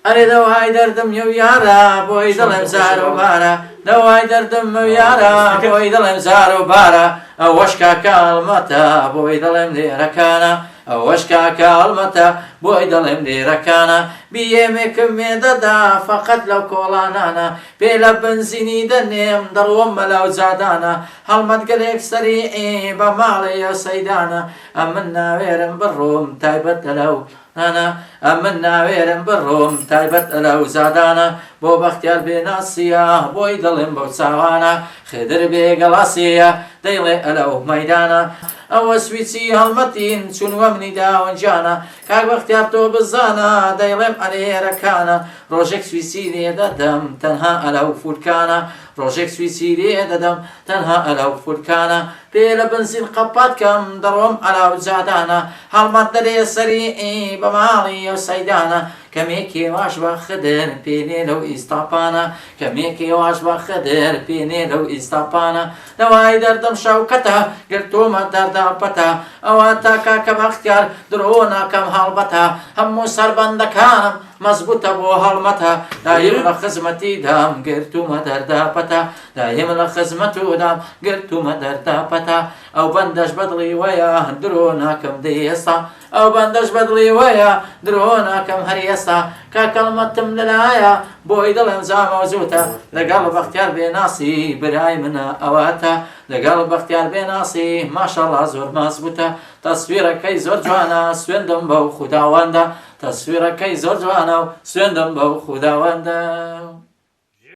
ئەرێ دەوای دەردم و یارە بۆی دڵێم زار و بارە دەوای دەردم و یارە بۆی دڵێم زار و بارە ئەوەش کاکە هەڵمەتە بۆی دڵێم لێرەکانە ئەوەش کاکە هەڵمەتە بۆی دڵێم لێرەکانە بیێمێکم مێدەدا فەقەت لەو کۆڵانانە پێ لە بنزینی دەنێم دڵوەم بەلاو جادانە هەڵمەت گەلێک سەریعی بە ماڵێ سەیدانە ئەم من ناوێرم بڕۆم تایبەت لەو من ناوێرم بڕۆم تایبەت لەو زادانە بۆ بەختیار بێناسیە بۆی دڵێم بەو چاوانە خدر بێگەڵاسیە دەیڵێ ئەلەو مەیدانە ئەوە سویچی هەڵمەتین چونوە منی داوەنجانە کاک بەختیار تۆ بزانە دەیڵێم ئەلێرەکانە ڕۆژێک سویچی لێ دەدەم تەنها ئەلەو فورکانە ڕۆژێک سویچی لێ دەدەم تەنها ئەلەو فورکانە پێ لە بنزین قەپات کەم دەڕۆم ئەلاو جادانە هەڵمەت دەرێ سەریعی بە ماڵی ئەو سەیدانە کەمێکی واش بە خدر پێنێ لەو ئیستاپانە کەمێکی واش بە خدر پێنێ لەو ئیستاپانە دەوای دەردەم شەوکەتە گرتومە دەرداپەتە ئەوە تا کاکە بەختیار درۆ ناکەم هەڵبەتە هەموو سەربەندەکانم مەزبوطە بۆ هەڵمەتە دایم لە خزمەتی دام گرتومە دەرداپەتە دایم لە خزمەت و دام گرتومە دەرداپەتە ئەو بەندەش بەدڵی وەیە درۆ ناکەم دەی ئێستا ئەو بەندەش بەدڵی وەیە درۆ ناکەم هەر ئێستا کاکەڵمەتم لەلایە بۆی دڵێم زامەوزوتە لەگەڵ بەختیار بێناسی برای منە ئەواتە لەگەڵ بەختیار بێناسی ماشەڵڵا زۆر مەزبوطە تەسویرەکەی زۆر جوانە سوێندم بەو خوداوەندە تەسویرەکەی زۆر جوانە و سوێندم بەو خوداوەندە